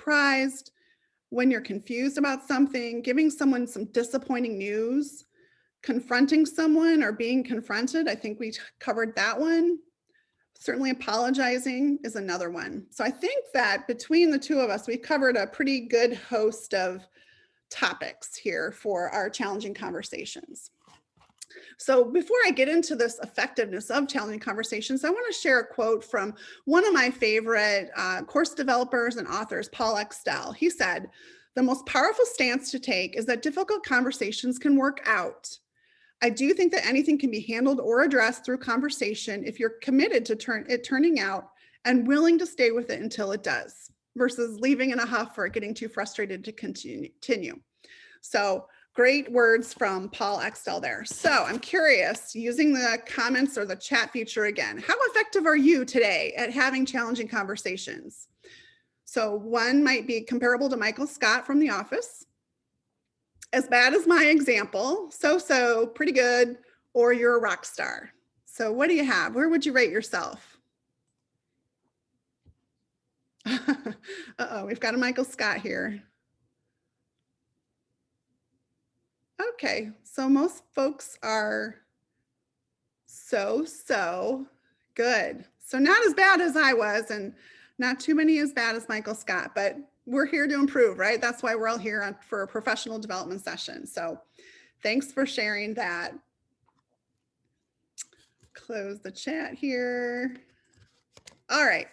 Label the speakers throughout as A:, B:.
A: surprised, when you're confused about something, giving someone some disappointing news, confronting someone or being confronted. I think we covered that one. Certainly apologizing is another one. So I think that between the two of us, we've covered a pretty good host of topics here for our challenging conversations. So before I get into this effectiveness of challenging conversations, I want to share a quote from one of my favorite course developers and authors, Paul Extell. He said, "The most powerful stance to take is that difficult conversations can work out. I do think that anything can be handled or addressed through conversation if you're committed to turning out and willing to stay with it until it does, versus leaving in a huff or getting too frustrated to continue." So great words from Paul Extell there. So I'm curious, using the comments or the chat feature again, how effective are you today at having challenging conversations? So one might be comparable to Michael Scott from The Office. As bad as my example, so, pretty good, or you're a rock star. So what do you have? Where would you rate yourself? Uh-oh, we've got a Michael Scott here. Okay, so most folks are so good. So not as bad as I was, and not too many as bad as Michael Scott, but we're here to improve, right? That's why we're all here for a professional development session. So thanks for sharing that. Close the chat here. All right.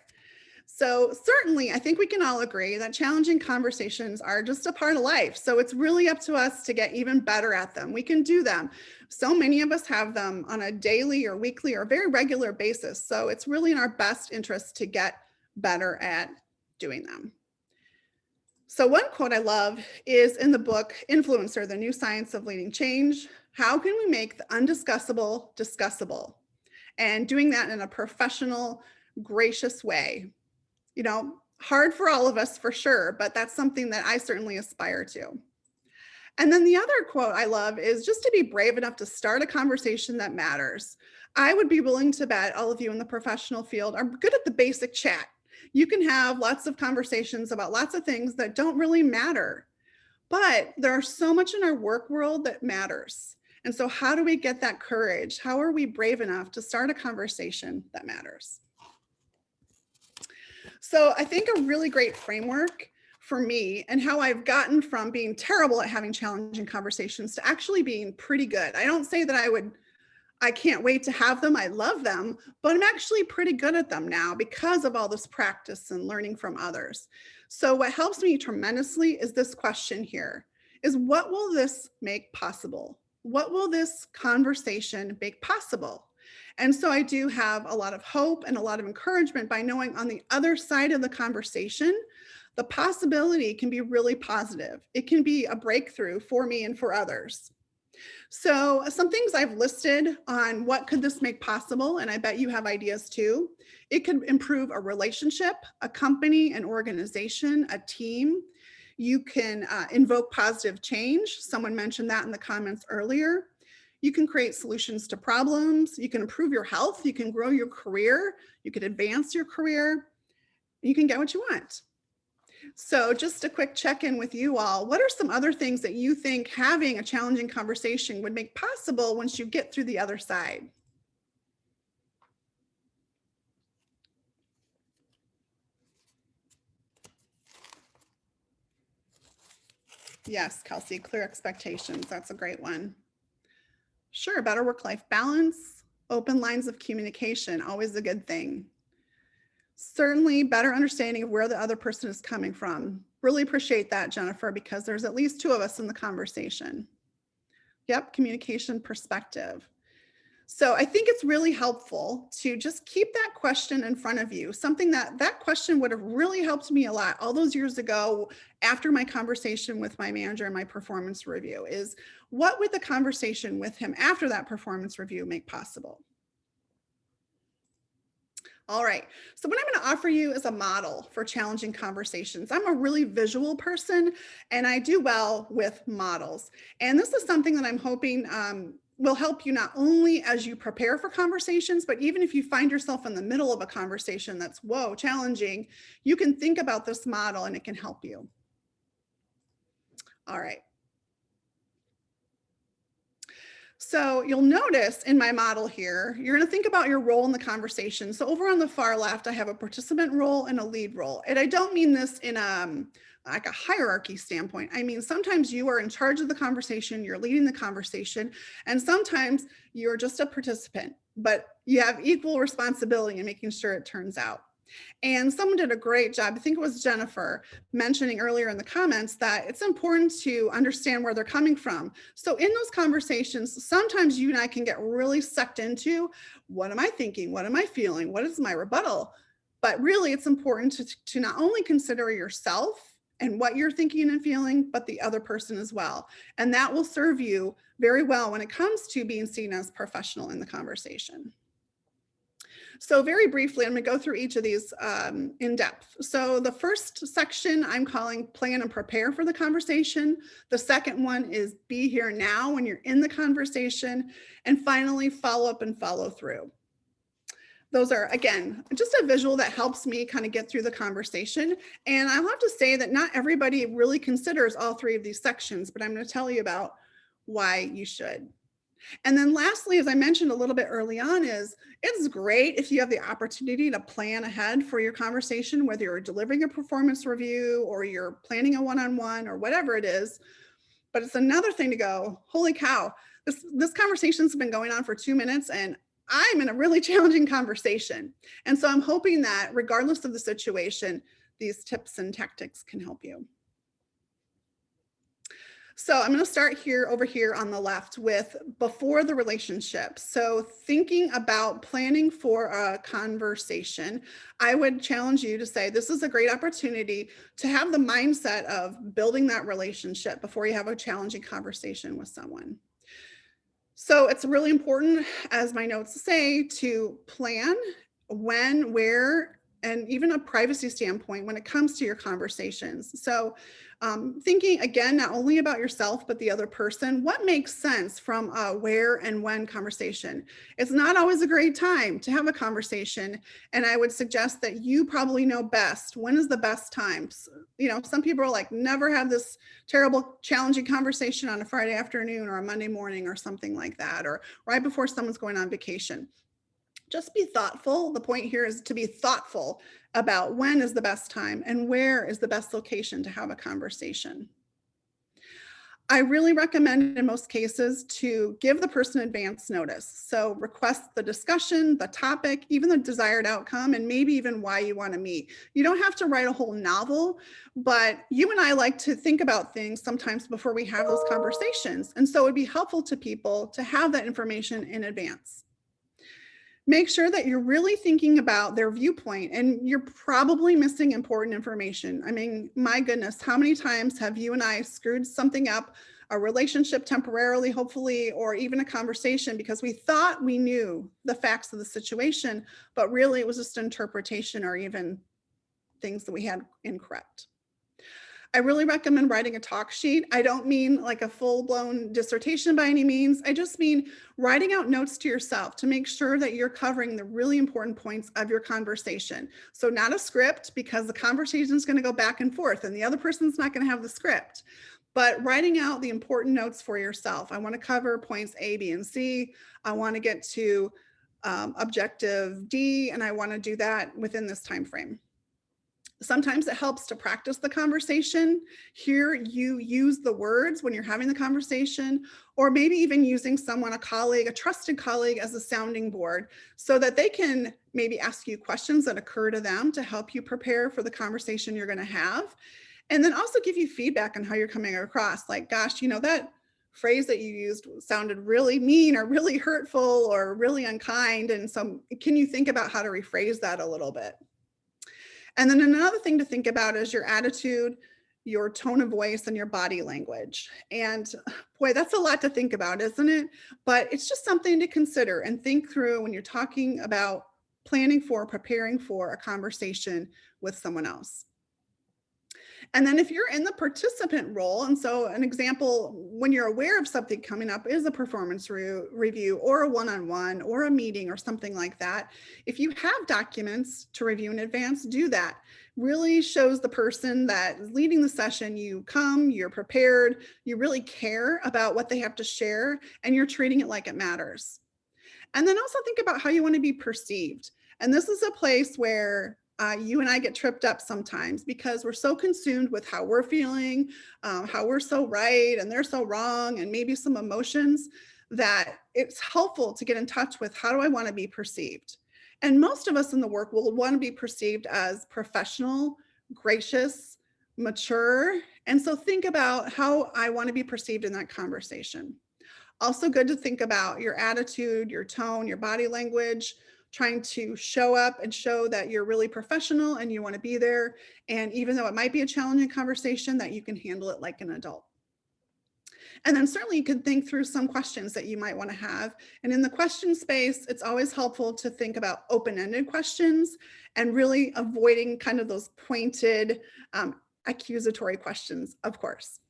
A: So certainly, I think we can all agree that challenging conversations are just a part of life. So it's really up to us to get even better at them. We can do them. So many of us have them on a daily or weekly or very regular basis. So it's really in our best interest to get better at doing them. So one quote I love is in the book, Influencer, The New Science of Leading Change. How can we make the undiscussable discussable? And doing that in a professional, gracious way. You know, hard for all of us for sure, but that's something that I certainly aspire to. And then the other quote I love is just to be brave enough to start a conversation that matters. I would be willing to bet all of you in the professional field are good at the basic chat. You can have lots of conversations about lots of things that don't really matter, but there's so much in our work world that matters. And so how do we get that courage? How are we brave enough to start a conversation that matters? So I think a really great framework for me and how I've gotten from being terrible at having challenging conversations to actually being pretty good. I don't say that I can't wait to have them. I love them, but I'm actually pretty good at them now because of all this practice and learning from others. So what helps me tremendously is this question here, is what will this make possible? What will this conversation make possible? And so I do have a lot of hope and a lot of encouragement by knowing on the other side of the conversation, the possibility can be really positive. It can be a breakthrough for me and for others. So some things I've listed on what could this make possible, and I bet you have ideas too. It could improve a relationship, a company, an organization, a team. You can invoke positive change. Someone mentioned that in the comments earlier. You can create solutions to problems. You can improve your health. You can grow your career. You can advance your career. You can get what you want. So just a quick check-in with you all. What are some other things that you think having a challenging conversation would make possible once you get through the other side? Yes, Kelsey, clear expectations. That's a great one. Sure, better work-life balance, open lines of communication, always a good thing. Certainly better understanding of where the other person is coming from. Really appreciate that, Jennifer, because there's at least two of us in the conversation. Yep, communication perspective. So I think it's really helpful to just keep that question in front of you. Something that question would have really helped me a lot all those years ago after my conversation with my manager and my performance review is, what would the conversation with him after that performance review make possible? All right, so what I'm going to offer you is a model for challenging conversations. I'm a really visual person and I do well with models. And this is something that I'm hoping will help you not only as you prepare for conversations, but even if you find yourself in the middle of a conversation that's, whoa, challenging, you can think about this model and it can help you. All right. So you'll notice in my model here, you're going to think about your role in the conversation. So over on the far left, I have a participant role and a lead role. And I don't mean this in like a hierarchy standpoint. I mean, sometimes you are in charge of the conversation, you're leading the conversation, and sometimes you're just a participant, but you have equal responsibility in making sure it turns out. And someone did a great job, I think it was Jennifer, mentioning earlier in the comments that it's important to understand where they're coming from. So in those conversations, sometimes you and I can get really sucked into, what am I thinking? What am I feeling? What is my rebuttal? But really, it's important to not only consider yourself and what you're thinking and feeling, but the other person as well. And that will serve you very well when it comes to being seen as professional in the conversation. So very briefly, I'm going to go through each of these in depth. So the first section I'm calling plan and prepare for the conversation. The second one is be here now when you're in the conversation. And finally, follow up and follow through. Those are, again, just a visual that helps me kind of get through the conversation. And I'll have to say that not everybody really considers all three of these sections, but I'm going to tell you about why you should. And then lastly, as I mentioned a little bit early on, is it's great if you have the opportunity to plan ahead for your conversation, whether you're delivering a performance review or you're planning a one-on-one or whatever it is. But it's another thing to go, holy cow, this conversation's been going on for 2 minutes and I'm in a really challenging conversation. And so I'm hoping that regardless of the situation, these tips and tactics can help you. So I'm going to start here over here on the left with before the relationship. So thinking about planning for a conversation, I would challenge you to say this is a great opportunity to have the mindset of building that relationship before you have a challenging conversation with someone. So it's really important, as my notes say, to plan when, where, and even a privacy standpoint when it comes to your conversations. So thinking again, not only about yourself, but the other person, what makes sense from a where and when conversation. It's not always a great time to have a conversation. And I would suggest that you probably know best. When is the best time? You know, some people are like, never have this terrible, challenging conversation on a Friday afternoon or a Monday morning or something like that, or right before someone's going on vacation. Just be thoughtful. The point here is to be thoughtful about when is the best time and where is the best location to have a conversation. I really recommend in most cases to give the person advance notice. So request the discussion, the topic, even the desired outcome, and maybe even why you want to meet. You don't have to write a whole novel, but you and I like to think about things sometimes before we have those conversations. And so it'd be helpful to people to have that information in advance. Make sure that you're really thinking about their viewpoint, and you're probably missing important information. I mean, my goodness, how many times have you and I screwed something up, a relationship temporarily, hopefully, or even a conversation because we thought we knew the facts of the situation, but really it was just interpretation or even things that we had incorrect. I really recommend writing a talk sheet. I don't mean like a full-blown dissertation by any means. I just mean writing out notes to yourself to make sure that you're covering the really important points of your conversation. So not a script, because the conversation is going to go back and forth and the other person's not going to have the script, but writing out the important notes for yourself. I want to cover points A, B, and C. I want to get to objective D, and I want to do that within this time frame. Sometimes it helps to practice the conversation. Here you use the words when you're having the conversation, or maybe even using someone, a colleague, a trusted colleague, as a sounding board so that they can maybe ask you questions that occur to them to help you prepare for the conversation you're going to have. And then also give you feedback on how you're coming across. Like, gosh, you know, that phrase that you used sounded really mean or really hurtful or really unkind. And so can you think about how to rephrase that a little bit? And then another thing to think about is your attitude, your tone of voice, and your body language. And boy, that's a lot to think about, isn't it? But it's just something to consider and think through when you're talking about planning for, preparing for a conversation with someone else. And then if you're in the participant role, and so an example, when you're aware of something coming up is a performance review or a one-on-one or a meeting or something like that. If you have documents to review in advance, do that. Really shows the person that is leading the session, you come, you're prepared, you really care about what they have to share, and you're treating it like it matters. And then also think about how you want to be perceived. And this is a place where you and I get tripped up sometimes because we're so consumed with how we're feeling, how we're so right and they're so wrong, and maybe some emotions, that it's helpful to get in touch with how do I want to be perceived. And most of us in the work will want to be perceived as professional, gracious, mature. And so think about how I want to be perceived in that conversation. Also good to think about your attitude, your tone, your body language, trying to show up and show that you're really professional and you want to be there. And even though it might be a challenging conversation, that you can handle it like an adult. And then certainly you can think through some questions that you might want to have. And in the question space, it's always helpful to think about open-ended questions and really avoiding kind of those pointed accusatory questions, of course.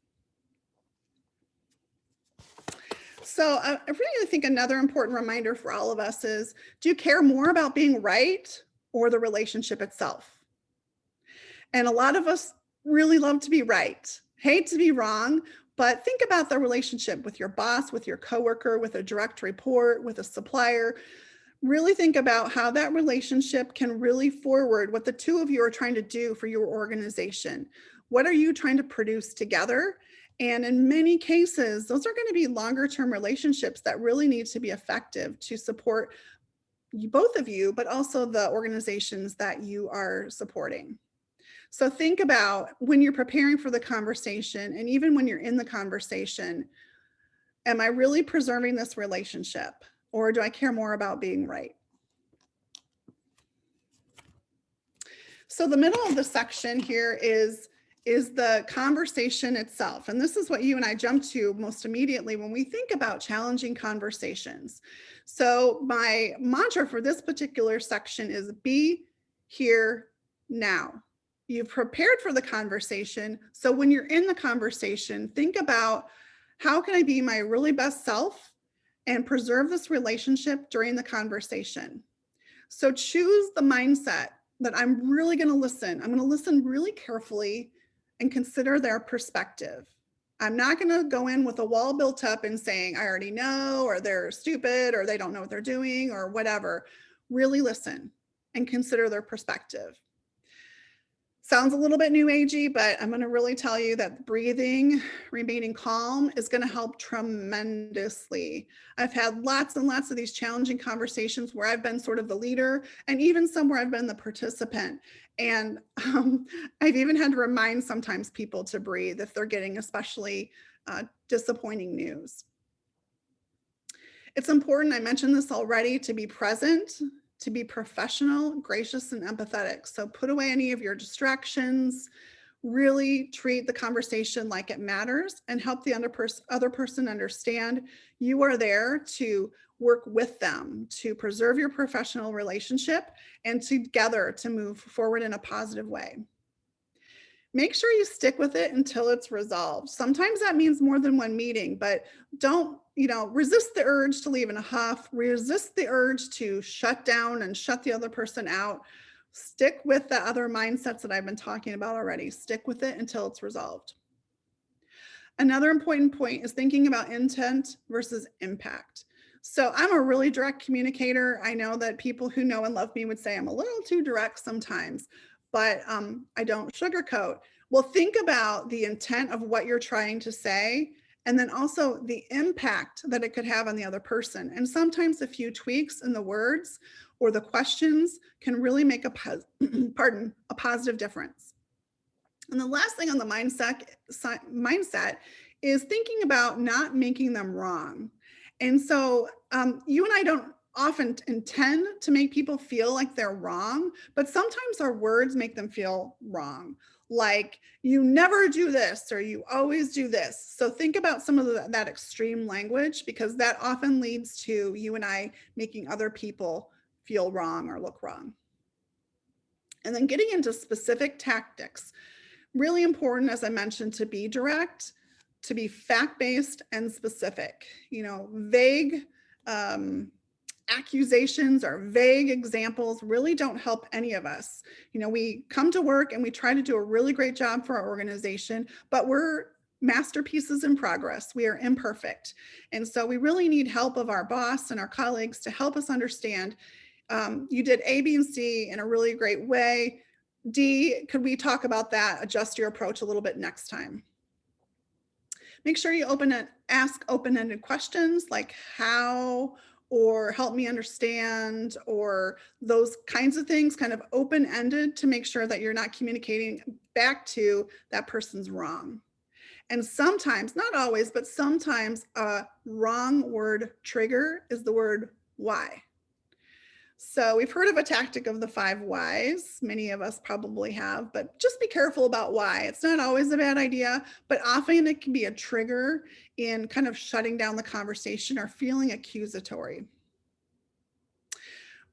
A: So I really think another important reminder for all of us is, do you care more about being right or the relationship itself? And a lot of us really love to be right, hate to be wrong, but think about the relationship with your boss, with your coworker, with a direct report, with a supplier. Really think about how that relationship can really forward what the two of you are trying to do for your organization. What are you trying to produce together? And in many cases, those are going to be longer term relationships that really need to be effective to support both of you, but also the organizations that you are supporting. So think about when you're preparing for the conversation, and even when you're in the conversation, am I really preserving this relationship, or do I care more about being right? So the middle of the section here is the conversation itself. And this is what you and I jump to most immediately when we think about challenging conversations. So my mantra for this particular section is be here now. You've prepared for the conversation. So when you're in the conversation, think about, how can I be my really best self and preserve this relationship during the conversation? So choose the mindset that I'm really going to listen. I'm going to listen really carefully and consider their perspective. I'm not going to go in with a wall built up and saying, I already know, or they're stupid, or they don't know what they're doing, or whatever. Really listen and consider their perspective. Sounds a little bit new agey, but I'm going to really tell you that breathing, remaining calm is going to help tremendously. I've had lots and lots of these challenging conversations where I've been sort of the leader, and even some where I've been the participant. And I've even had to remind sometimes people to breathe if they're getting especially disappointing news. It's important, I mentioned this already, to be present, to be professional, gracious, and empathetic. So put away any of your distractions, really treat the conversation like it matters, and help the other person understand you are there to work with them to preserve your professional relationship and together to move forward in a positive way. Make sure you stick with it until it's resolved. Sometimes that means more than one meeting, but don't, resist the urge to leave in a huff, resist the urge to shut down and shut the other person out. Stick with the other mindsets that I've been talking about already. Stick with it until it's resolved. Another important point is thinking about intent versus impact. So I'm a really direct communicator. I know that people who know and love me would say I'm a little too direct sometimes, but I don't sugarcoat. Well, think about the intent of what you're trying to say, and then also the impact that it could have on the other person. And sometimes a few tweaks in the words or the questions can really make a positive difference. And the last thing on the mindset is thinking about not making them wrong. And so you and I don't often intend to make people feel like they're wrong, but sometimes our words make them feel wrong. Like, you never do this, or you always do this. So think about some of that extreme language, because that often leads to you and I making other people feel wrong or look wrong. And then getting into specific tactics. Really important, as I mentioned, to be direct, to be fact-based and specific. Vague accusations or vague examples really don't help any of us. We come to work and we try to do a really great job for our organization, but we're masterpieces in progress. We are imperfect. And so we really need help of our boss and our colleagues to help us understand, you did A, B, and C in a really great way. D, could we talk about that? Adjust your approach a little bit next time. Make sure you ask open-ended questions like how, or help me understand, or those kinds of things, kind of open-ended, to make sure that you're not communicating back to that person's wrong. And sometimes, not always, but sometimes a wrong word trigger is the word why. So we've heard of a tactic of the 5 whys. Many of us probably have, but just be careful about why. It's not always a bad idea, but often it can be a trigger in kind of shutting down the conversation or feeling accusatory.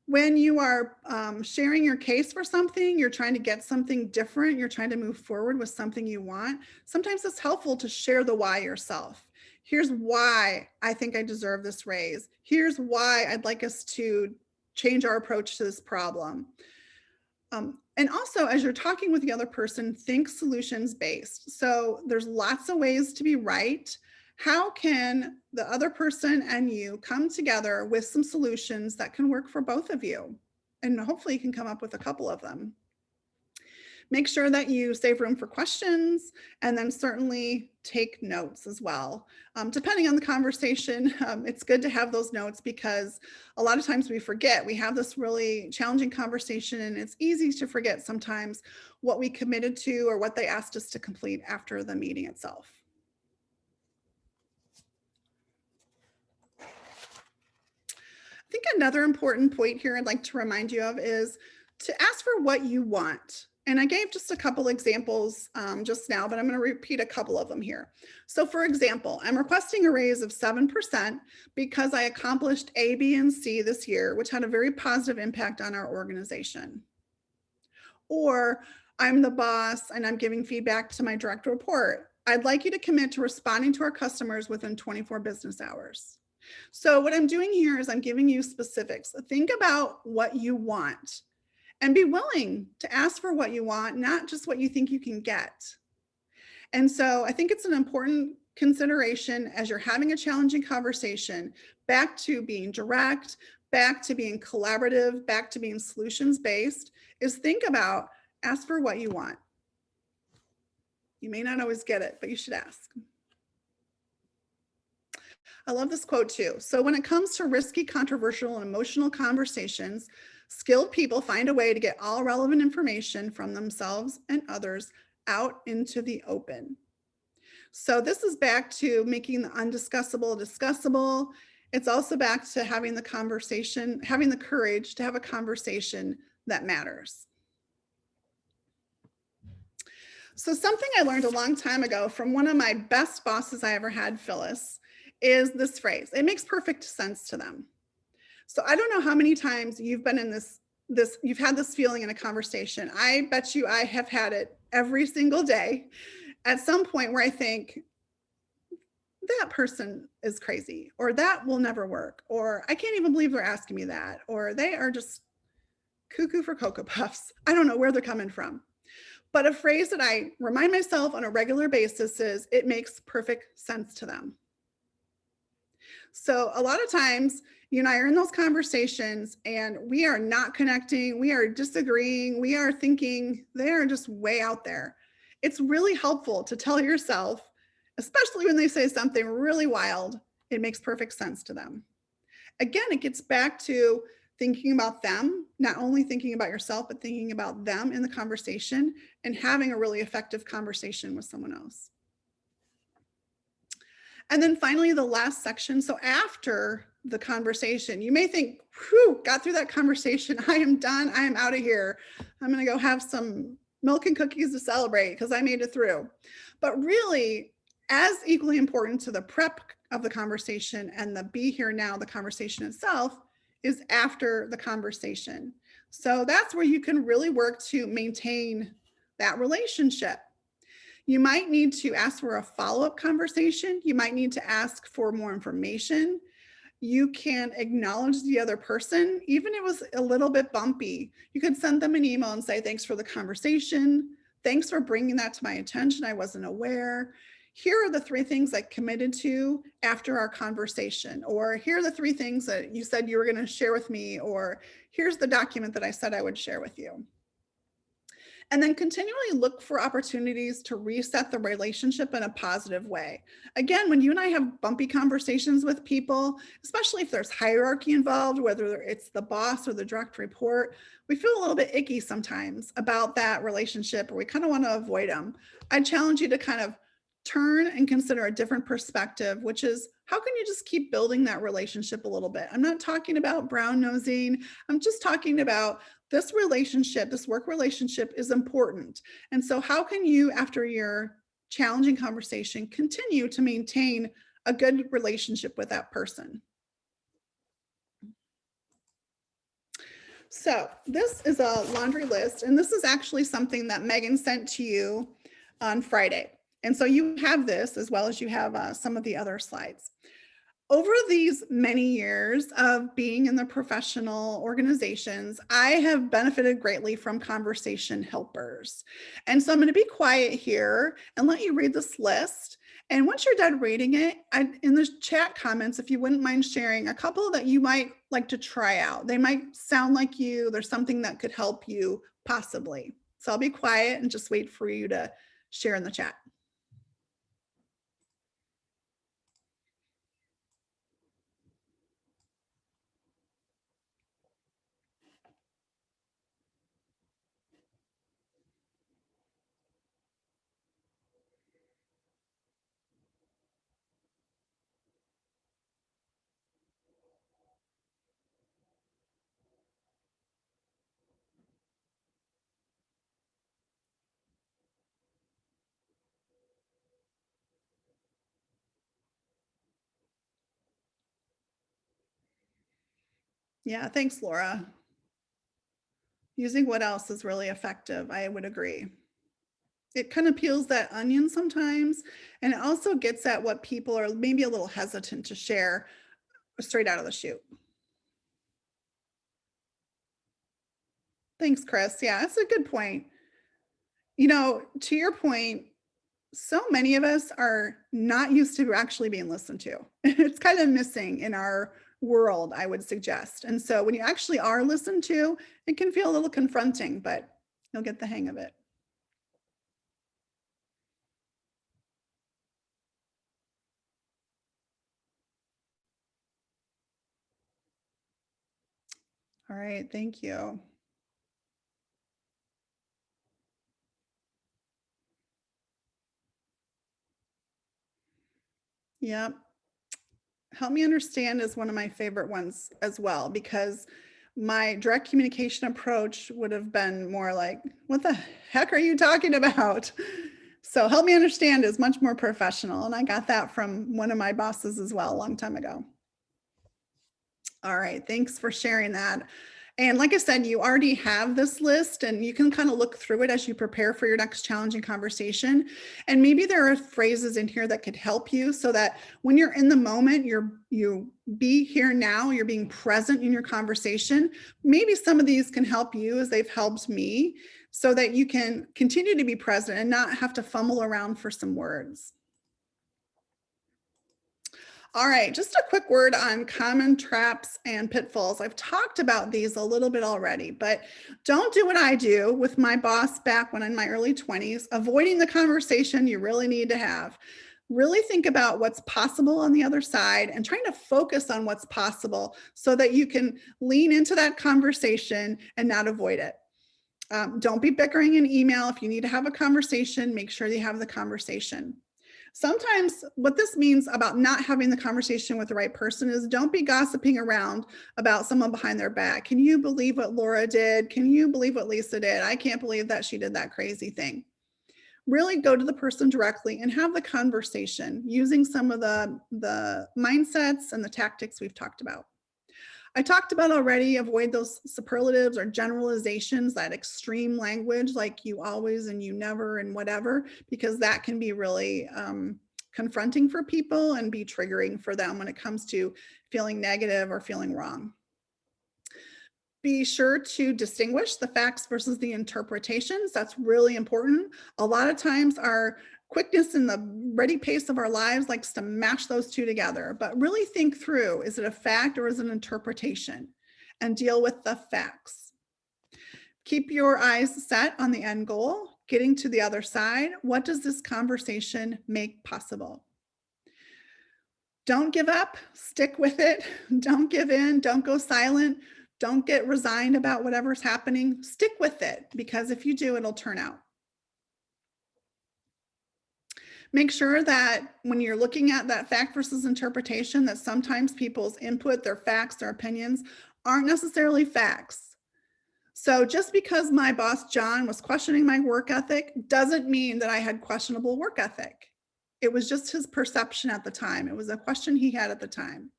A: When you are sharing your case for something, you're trying to get something different, you're trying to move forward with something you want, sometimes it's helpful to share the why yourself. Here's why I think I deserve this raise. Here's why I'd like us to change our approach to this problem. And also, as you're talking with the other person, think solutions based. So there's lots of ways to be right. How can the other person and you come together with some solutions that can work for both of you? And hopefully you can come up with a couple of them. Make sure that you save room for questions, and then certainly take notes as well. Depending on the conversation, it's good to have those notes, because a lot of times we forget. We have this really challenging conversation, and it's easy to forget sometimes what we committed to or what they asked us to complete after the meeting itself. I think another important point here I'd like to remind you of is to ask for what you want. And I gave just a couple examples just now, but I'm going to repeat a couple of them here. So for example, I'm requesting a raise of 7% because I accomplished A, B, and C this year, which had a very positive impact on our organization. Or I'm the boss and I'm giving feedback to my direct report. I'd like you to commit to responding to our customers within 24 business hours. So what I'm doing here is I'm giving you specifics. Think about what you want and be willing to ask for what you want, not just what you think you can get. And so I think it's an important consideration as you're having a challenging conversation, back to being direct, back to being collaborative, back to being solutions-based, is think about, ask for what you want. You may not always get it, but you should ask. I love this quote too. So when it comes to risky, controversial, and emotional conversations, skilled people find a way to get all relevant information from themselves and others out into the open. So this is back to making the undiscussable discussable. It's also back to having the conversation, having the courage to have a conversation that matters. So something I learned a long time ago from one of my best bosses I ever had, Phyllis, is this phrase. It makes perfect sense to them. So I don't know how many times you've been in you've had this feeling in a conversation. I bet you I have had it every single day at some point where I think, that person is crazy, or that will never work, or I can't even believe they're asking me that, or they are just cuckoo for Cocoa Puffs. I don't know where they're coming from. But a phrase that I remind myself on a regular basis is, it makes perfect sense to them. So a lot of times, you and I are in those conversations and we are not connecting, we are disagreeing, we are thinking they are just way out there. It's really helpful to tell yourself, especially when they say something really wild, it makes perfect sense to them. Again, it gets back to thinking about them, not only thinking about yourself, but thinking about them in the conversation and having a really effective conversation with someone else. And then finally, the last section. So after the conversation, you may think, whew, got through that conversation. I am done. I am out of here. I'm going to go have some milk and cookies to celebrate because I made it through. But really, as equally important to the prep of the conversation and the be here now, the conversation itself, is after the conversation. So that's where you can really work to maintain that relationship. You might need to ask for a follow-up conversation. You might need to ask for more information. You can acknowledge the other person, even if it was a little bit bumpy. You could send them an email and say, thanks for the conversation. Thanks for bringing that to my attention. I wasn't aware. Here are the 3 things I committed to after our conversation, or here are the 3 things that you said you were going to share with me, or here's the document that I said I would share with you. And then continually look for opportunities to reset the relationship in a positive way. Again, when you and I have bumpy conversations with people, especially if there's hierarchy involved, whether it's the boss or the direct report, we feel a little bit icky sometimes about that relationship, or we kind of want to avoid them. I challenge you to kind of turn and consider a different perspective, which is, how can you just keep building that relationship a little bit? I'm not talking about brown nosing. I'm just talking about this relationship, this work relationship is important. And so how can you, after your challenging conversation, continue to maintain a good relationship with that person? So this is a laundry list, and this is actually something that Megan sent to you on Friday. And so you have this, as well as you have some of the other slides. Over these many years of being in the professional organizations, I have benefited greatly from conversation helpers. And so I'm going to be quiet here and let you read this list. And once you're done reading it, in the chat comments, if you wouldn't mind sharing a couple that you might like to try out. They might sound like you, there's something that could help you possibly. So I'll be quiet and just wait for you to share in the chat. Yeah, thanks, Laura. Using what else is really effective, I would agree. It kind of peels that onion sometimes, and it also gets at what people are maybe a little hesitant to share straight out of the chute. Thanks, Chris. Yeah, that's a good point. You know, to your point, so many of us are not used to actually being listened to. It's kind of missing in our world, I would suggest. And so when you actually are listened to, it can feel a little confronting, but you'll get the hang of it. All right, thank you. Yep. Help me understand is one of my favorite ones as well, because my direct communication approach would have been more like, what the heck are you talking about? So help me understand is much more professional. And I got that from one of my bosses as well a long time ago. All right, thanks for sharing that. And like I said, you already have this list and you can kind of look through it as you prepare for your next challenging conversation. And maybe there are phrases in here that could help you so that when you're in the moment, you be here now, you're being present in your conversation. Maybe some of these can help you as they've helped me so that you can continue to be present and not have to fumble around for some words. All right, just a quick word on common traps and pitfalls. I've talked about these a little bit already, but don't do what I do with my boss back when in my early 20s, avoiding the conversation you really need to have. Really think about what's possible on the other side and trying to focus on what's possible so that you can lean into that conversation and not avoid it. Don't be bickering in email. If you need to have a conversation, make sure you have the conversation. Sometimes what this means about not having the conversation with the right person is don't be gossiping around about someone behind their back. Can you believe what Laura did? Can you believe what Lisa did? I can't believe that she did that crazy thing. Really go to the person directly and have the conversation using some of the mindsets and the tactics we've talked about. I talked about already, avoid those superlatives or generalizations, that extreme language like you always and you never and whatever, because that can be really confronting for people and be triggering for them when it comes to feeling negative or feeling wrong. Be sure to distinguish the facts versus the interpretations. That's really important. A lot of times our quickness and the ready pace of our lives likes to mash those two together, but really think through, is it a fact or is it an interpretation? And deal with the facts. Keep your eyes set on the end goal, getting to the other side. What does this conversation make possible? Don't give up, stick with it. Don't give in, don't go silent. Don't get resigned about whatever's happening. Stick with it, because if you do, it'll turn out. Make sure that when you're looking at that fact versus interpretation, that sometimes people's input, their facts, their opinions aren't necessarily facts. So just because my boss, John, was questioning my work ethic doesn't mean that I had questionable work ethic. It was just his perception at the time. It was a question he had at the time.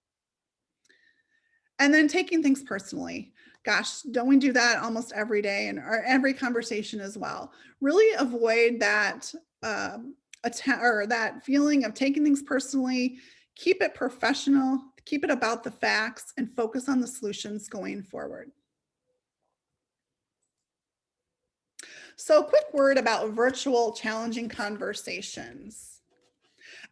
A: And then taking things personally. Gosh, don't we do that almost every day and every conversation as well? Really avoid that or that feeling of taking things personally. Keep it professional, keep it about the facts, and focus on the solutions going forward. So, quick word about virtual challenging conversations.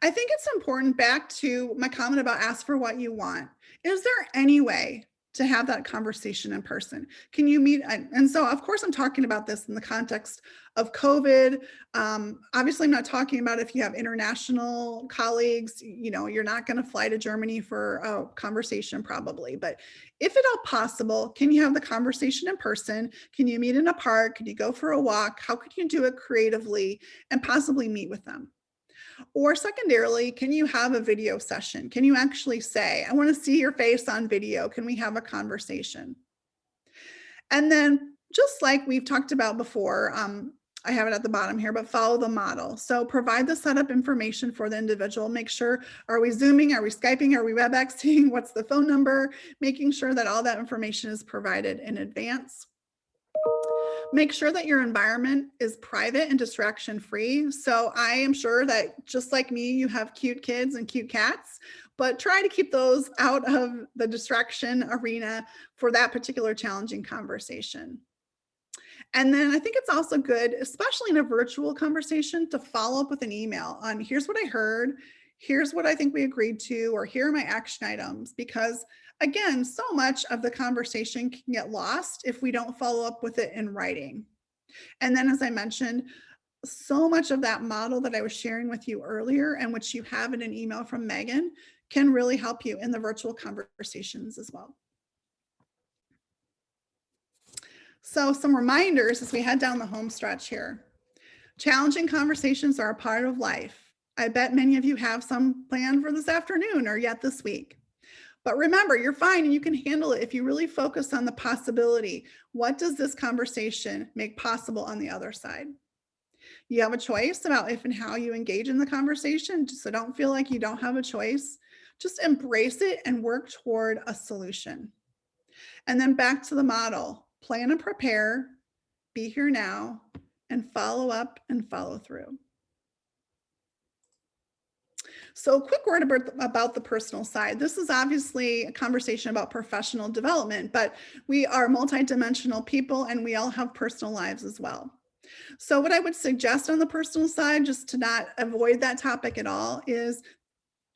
A: I think it's important, back to my comment about ask for what you want. Is there any way to have that conversation in person? Can you meet? And so, of course, I'm talking about this in the context of COVID. Obviously, I'm not talking about if you have international colleagues, you're not going to fly to Germany for a conversation probably. But if at all possible, can you have the conversation in person? Can you meet in a park? Can you go for a walk? How could you do it creatively and possibly meet with them? Or secondarily, can you have a video session? Can you actually say, I want to see your face on video. Can we have a conversation? And then, just like we've talked about before, I have it at the bottom here, but follow the model. So provide the setup information for the individual. Make sure, are we Zooming? Are we Skyping? Are we WebExing? What's the phone number? Making sure that all that information is provided in advance. Make sure that your environment is private and distraction free. So I am sure that just like me, you have cute kids and cute cats, but try to keep those out of the distraction arena for that particular challenging conversation. And then I think it's also good, especially in a virtual conversation, to follow up with an email on, here's what I heard, here's what I think we agreed to, or here are my action items. Because again, so much of the conversation can get lost if we don't follow up with it in writing. And then, as I mentioned, so much of that model that I was sharing with you earlier, and which you have in an email from Megan, can really help you in the virtual conversations as well. So some reminders as we head down the home stretch here. Challenging conversations are a part of life. I bet many of you have some planned for this afternoon or yet this week. But remember, you're fine and you can handle it if you really focus on the possibility. What does this conversation make possible on the other side? You have a choice about if and how you engage in the conversation, so don't feel like you don't have a choice. Just embrace it and work toward a solution. And then back to the model. Plan and prepare, be here now, and follow up and follow through. So, a quick word about the personal side. This is obviously a conversation about professional development, but we are multidimensional people and we all have personal lives as well. So, what I would suggest on the personal side, just to not avoid that topic at all, is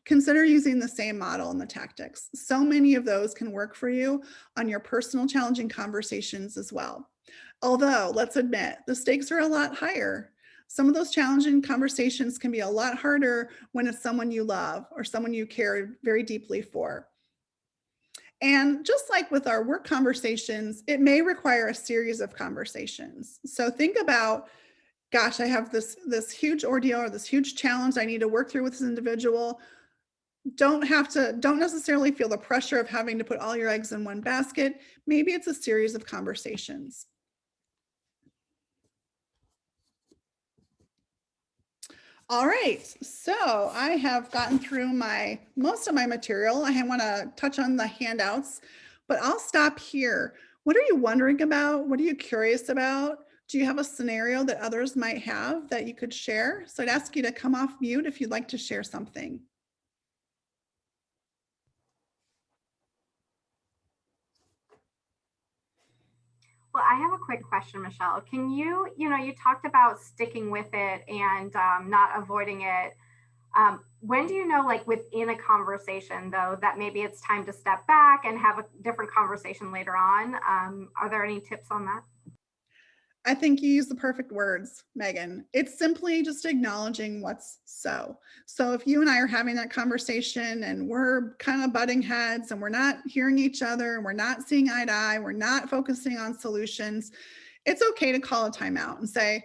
A: consider using the same model and the tactics. So many of those can work for you on your personal challenging conversations as well. Although, let's admit, the stakes are a lot higher. Some of those challenging conversations can be a lot harder when it's someone you love or someone you care very deeply for. And just like with our work conversations, it may require a series of conversations. So think about, gosh, I have this huge ordeal or this huge challenge I need to work through with this individual. Don't necessarily feel the pressure of having to put all your eggs in one basket. Maybe it's a series of conversations. All right, so I have gotten through most of my material. I want to touch on the handouts But I'll stop here. What are you wondering about? What are you curious about? Do you have a scenario that others might have that you could share? So I'd ask you to come off mute if you'd like to share something.
B: Well, I have a quick question, Michelle. Can you, you talked about sticking with it and not avoiding it. When do you know, like within a conversation, though, that maybe it's time to step back and have a different conversation later on? Are there any tips on that?
A: I think you use the perfect words, Megan. It's simply just acknowledging what's so. So if you and I are having that conversation and we're kind of butting heads and we're not hearing each other and we're not seeing eye to eye, we're not focusing on solutions, it's okay to call a timeout and say,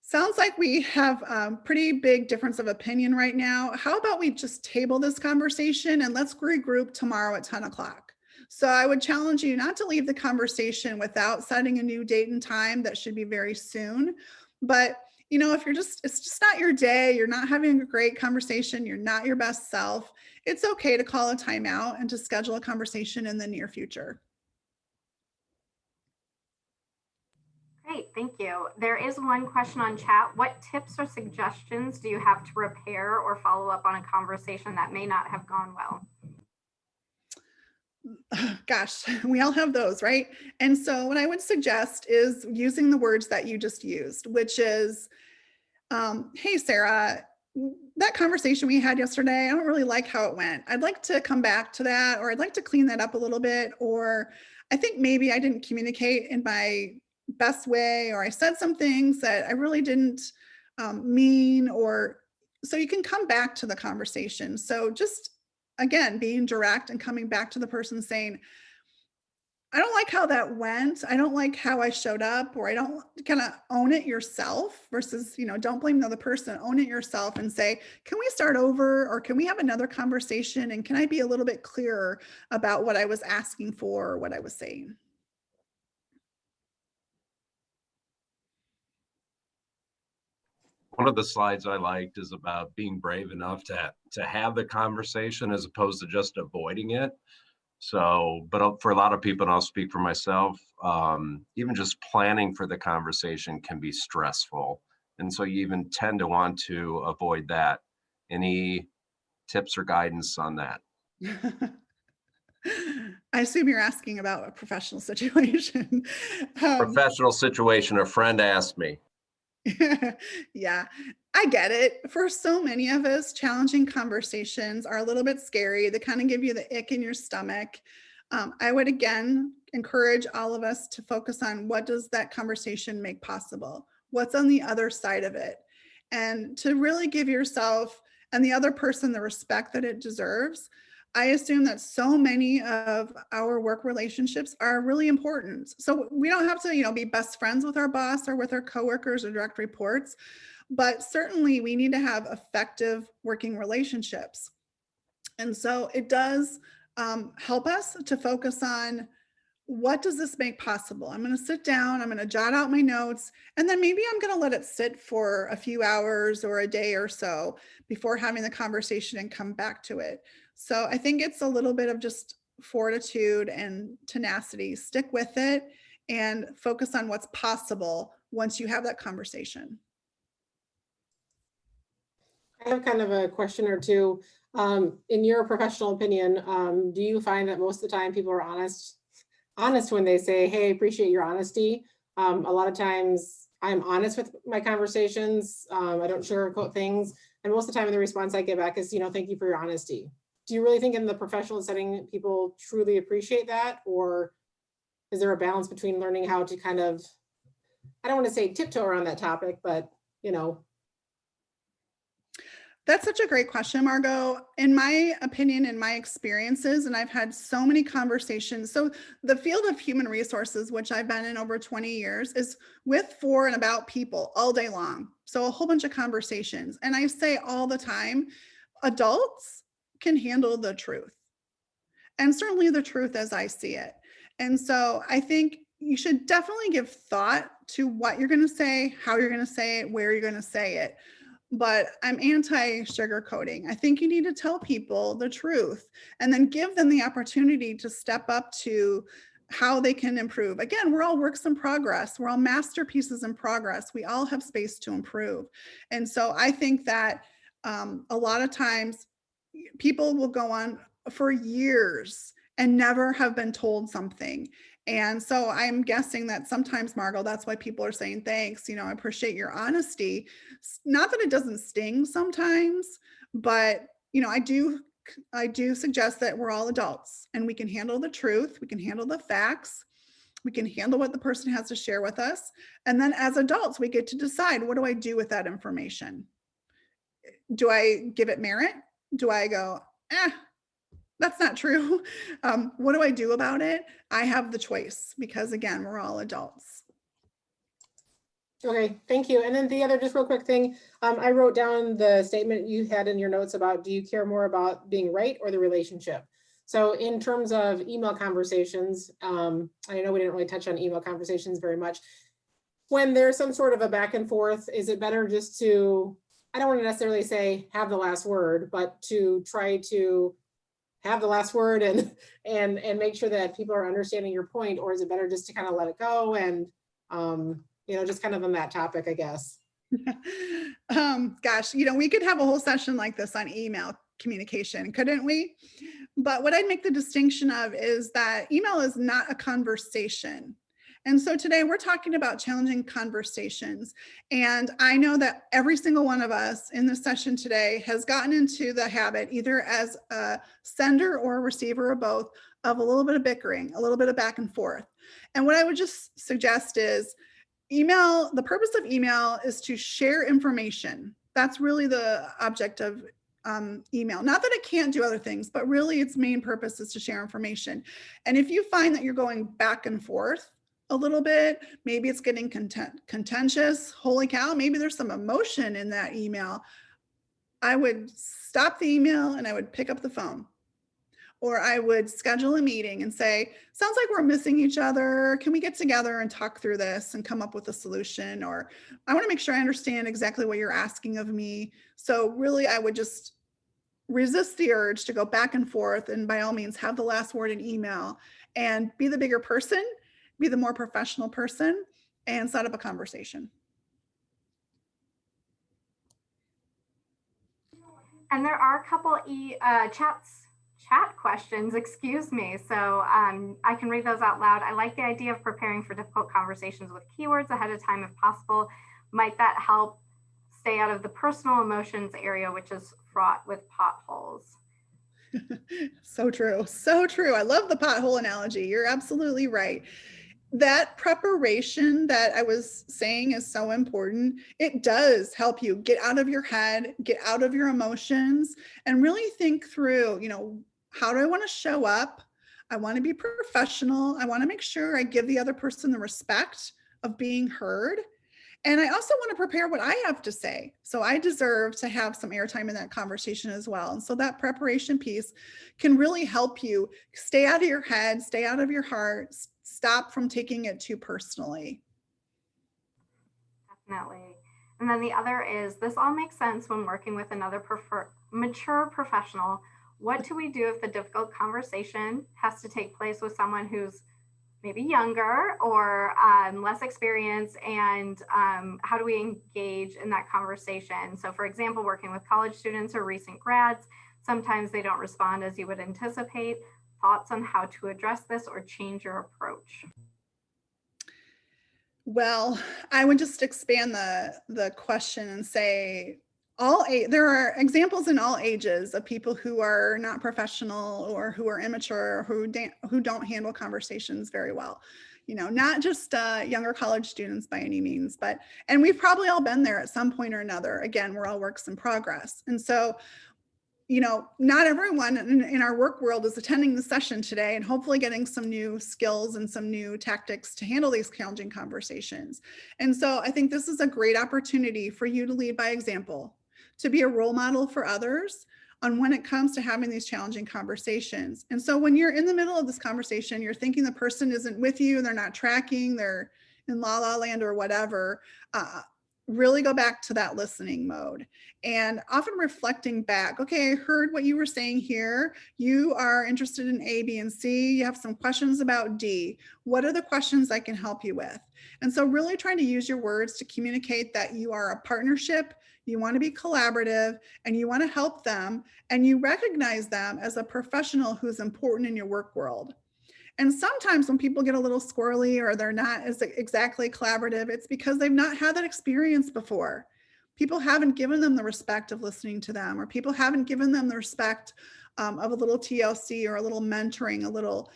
A: sounds like we have a pretty big difference of opinion right now. How about we just table this conversation and let's regroup tomorrow at 10 o'clock? So I would challenge you not to leave the conversation without setting a new date and time. That should be very soon. But if it's just not your day, you're not having a great conversation, you're not your best self, it's okay to call a timeout and to schedule a conversation in the near future.
B: Great, thank you. There is one question on chat. What tips or suggestions do you have to repair or follow up on a conversation that may not have gone well?
A: Gosh, we all have those, right? And so what I would suggest is using the words that you just used, which is, hey, Sarah, that conversation we had yesterday, I don't really like how it went. I'd like to come back to that, or I'd like to clean that up a little bit, or I think maybe I didn't communicate in my best way, or I said some things that I really didn't mean, or so you can come back to the conversation. So just again, being direct and coming back to the person saying, I don't like how that went. I don't like how I showed up, or I don't kind of own it yourself versus, don't blame the other person, own it yourself and say, can we start over, or can we have another conversation? And can I be a little bit clearer about what I was asking for or what I was saying?
C: One of the slides I liked is about being brave enough to have the conversation as opposed to just avoiding it. So, but for a lot of people, and I'll speak for myself, even just planning for the conversation can be stressful. And so you even tend to want to avoid that. Any tips or guidance on that?
A: I assume you're asking about a professional situation.
C: Professional situation, a friend asked me.
A: Yeah, I get it. For so many of us, challenging conversations are a little bit scary. They kind of give you the ick in your stomach. I would again encourage all of us to focus on what does that conversation make possible? What's on the other side of it? And to really give yourself and the other person the respect that it deserves. I assume that so many of our work relationships are really important. So we don't have to, be best friends with our boss or with our coworkers or direct reports, but certainly we need to have effective working relationships. And so it does help us to focus on what does this make possible? I'm going to sit down, I'm going to jot out my notes, and then maybe I'm going to let it sit for a few hours or a day or so before having the conversation and come back to it. So I think it's a little bit of just fortitude and tenacity. Stick with it and focus on what's possible once you have that conversation.
D: I have kind of a question or two. In your professional opinion, do you find that most of the time people are honest when they say, hey, appreciate your honesty? A lot of times I'm honest with my conversations. I don't sugarcoat things. And most of the time the response I get back is, thank you for your honesty. Do you really think in the professional setting, people truly appreciate that? Or is there a balance between learning how to kind of, I don't want to say tiptoe around that topic, but
A: That's such a great question, Margot. In my opinion, in my experiences, and I've had so many conversations. So the field of human resources, which I've been in over 20 years, is with, for, and about people all day long. So a whole bunch of conversations. And I say all the time, adults can handle the truth. And certainly the truth as I see it. And so I think you should definitely give thought to what you're going to say, how you're going to say it, where you're going to say it. but I'm anti sugarcoating. I think you need to tell people the truth and then give them the opportunity to step up to how they can improve. Again, we're all works in progress. We're all masterpieces in progress. We all have space to improve. And so I think that a lot of times people will go on for years and never have been told something. And so I'm guessing that sometimes, Margot, that's why people are saying, thanks, I appreciate your honesty. Not that it doesn't sting sometimes, but, I do suggest that we're all adults and we can handle the truth. We can handle the facts. We can handle what the person has to share with us. And then as adults, we get to decide, what do I do with that information? Do I give it merit? Do I go, that's not true? What do I do about it? I have the choice because, again, we're all adults.
D: Okay, thank you. And then the other just real quick thing, I wrote down the statement you had in your notes about, do you care more about being right or the relationship? So in terms of email conversations, I know we didn't really touch on email conversations very much. When there's some sort of a back and forth, is it better just to, I don't want to necessarily say have the last word, but to try to have the last word and make sure that people are understanding your point? Or is it better just to kind of let it go and just kind of on that topic, I guess?
A: Gosh, we could have a whole session like this on email communication, couldn't we? But what I'd make the distinction of is that email is not a conversation. And so today we're talking about challenging conversations. And I know that every single one of us in this session today has gotten into the habit, either as a sender or a receiver or both, of a little bit of bickering, a little bit of back and forth. And what I would just suggest is email, the purpose of email is to share information. That's really the object of email. Not that it can't do other things, but really its main purpose is to share information. And if you find that you're going back and forth a little bit, maybe it's getting contentious, holy cow, maybe there's some emotion in that email, I would stop the email and I would pick up the phone. Or I would schedule a meeting and say, sounds like we're missing each other. Can we get together and talk through this and come up with a solution? Or I want to make sure I understand exactly what you're asking of me. So really, I would just resist the urge to go back and forth, and by all means have the last word in email and be the bigger person, be the more professional person, and set up a conversation.
B: And there are a couple chat questions, excuse me. So I can read those out loud. I like the idea of preparing for difficult conversations with keywords ahead of time if possible. Might that help stay out of the personal emotions area, which is fraught with potholes?
A: So true. So true. I love the pothole analogy. You're absolutely right. That preparation that I was saying is so important. It does help you get out of your head, get out of your emotions, and really think through, how do I want to show up? I want to be professional. I want to make sure I give the other person the respect of being heard. And I also want to prepare what I have to say. So I deserve to have some airtime in that conversation as well. And so that preparation piece can really help you stay out of your head, stay out of your heart, stop from taking it too personally.
B: Definitely. And then the other is, this all makes sense when working with another mature professional. What do we do if the difficult conversation has to take place with someone who's maybe younger or less experienced, and how do we engage in that conversation? So for example, working with college students or recent grads, sometimes they don't respond as you would anticipate. Thoughts on how to address this or change your approach?
A: Well, I would just expand the question and say, there are examples in all ages of people who are not professional or who are immature, who don't handle conversations very well. Not just younger college students by any means, and we've probably all been there at some point or another. Again, we're all works in progress. And so, not everyone in our work world is attending the session today and hopefully getting some new skills and some new tactics to handle these challenging conversations. And so I think this is a great opportunity for you to lead by example, to be a role model for others on when it comes to having these challenging conversations. And so when you're in the middle of this conversation, you're thinking the person isn't with you, they're not tracking, they're in la la land or whatever, really go back to that listening mode and often reflecting back. Okay, I heard what you were saying here. You are interested in A, B, and C. You have some questions about D. What are the questions I can help you with? And so really trying to use your words to communicate that you are a partnership, you want to be collaborative, and you want to help them, and you recognize them as a professional who's important in your work world. And sometimes when people get a little squirrely or they're not as exactly collaborative, it's because they've not had that experience before. People haven't given them the respect of listening to them, or people haven't given them the respect of a little TLC or a little mentoring, a little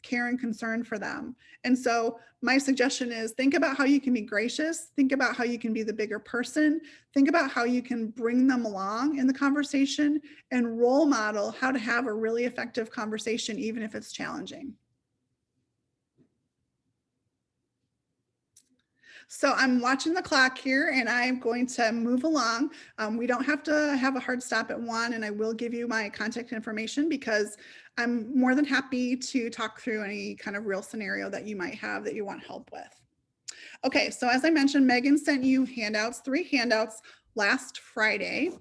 A: care and concern for them. And so my suggestion is think about how you can be gracious, think about how you can be the bigger person, think about how you can bring them along in the conversation and role model how to have a really effective conversation, even if it's challenging. So I'm watching the clock here and I'm going to move along. We don't have to have a hard stop at 1, and I will give you my contact information because I'm more than happy to talk through any kind of real scenario that you might have that you want help with. Okay, so as I mentioned, Megan sent you handouts, 3 handouts last Friday.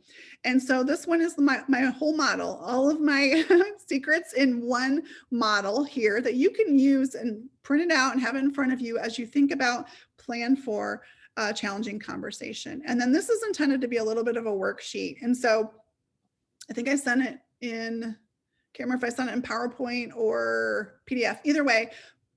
A: And so this one is my whole model, all of my secrets in one model here that you can use and print it out and have it in front of you as you think about plan for a challenging conversation. And then this is intended to be a little bit of a worksheet. And so I think I sent it in, can't remember if I sent it in PowerPoint or PDF. Either way,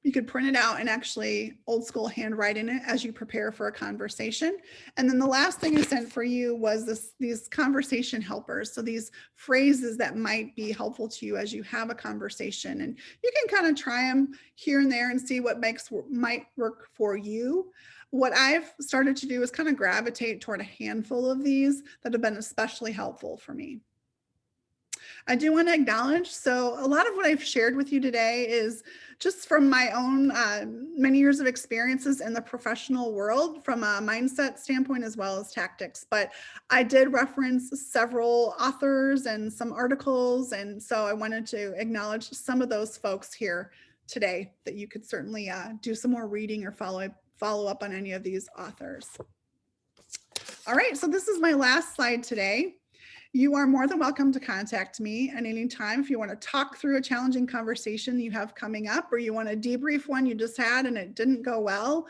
A: you could print it out and actually old school handwrite in it as you prepare for a conversation. And then the last thing I sent for you was these conversation helpers. So these phrases that might be helpful to you as you have a conversation, and you can kind of try them here and there and see what might work for you. What I've started to do is kind of gravitate toward a handful of these that have been especially helpful for me. I do want to acknowledge, so a lot of what I've shared with you today is just from my own many years of experiences in the professional world from a mindset standpoint as well as tactics. But I did reference several authors and some articles. And so I wanted to acknowledge some of those folks here today that you could certainly do some more reading or follow up on any of these authors. All right, so this is my last slide today. You are more than welcome to contact me at any time if you want to talk through a challenging conversation you have coming up, or you want to debrief one you just had and it didn't go well.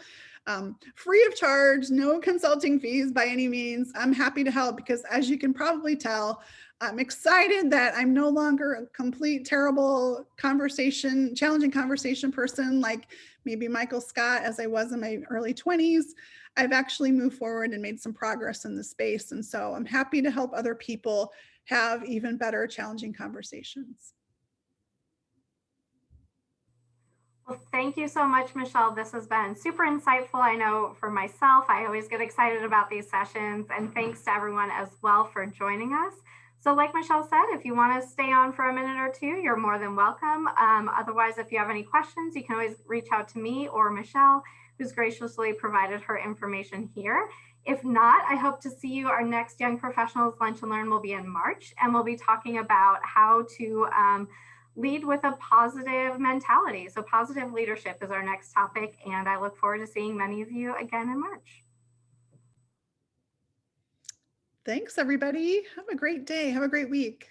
A: Free of charge, no consulting fees by any means. I'm happy to help because, as you can probably tell, I'm excited that I'm no longer a complete terrible challenging conversation person like maybe Michael Scott as I was in my early 20s. I've actually moved forward and made some progress in the space. And so I'm happy to help other people have even better challenging conversations.
B: Well, thank you so much, Michelle. This has been super insightful. I know for myself, I always get excited about these sessions, and thanks to everyone as well for joining us. So like Michelle said, if you want to stay on for a minute or two, you're more than welcome. Otherwise, if you have any questions, you can always reach out to me or Michelle, who's graciously provided her information here. If not, I hope to see you. Our next Young Professionals Lunch and Learn will be in March, and we'll be talking about how to lead with a positive mentality. So positive leadership is our next topic, and I look forward to seeing many of you again in March.
A: Thanks, everybody. Have a great day. Have a great week.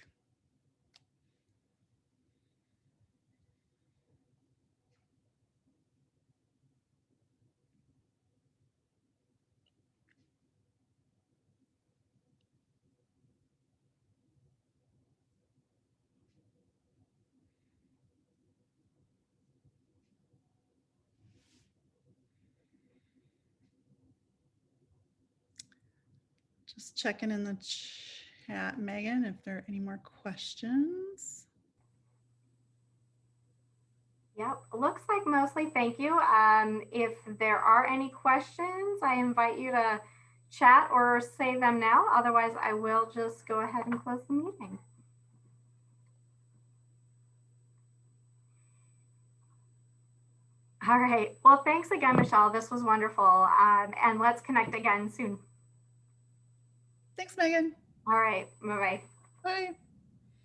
A: Just checking in the chat, Megan, if there are any more questions.
B: Yep, looks like mostly thank you. If there are any questions, I invite you to chat or say them now. Otherwise, I will just go ahead and close the meeting. All right. Well, thanks again, Michelle. This was wonderful. And let's connect again soon.
A: Thanks, Megan.
B: All right. Bye-bye.
A: Bye.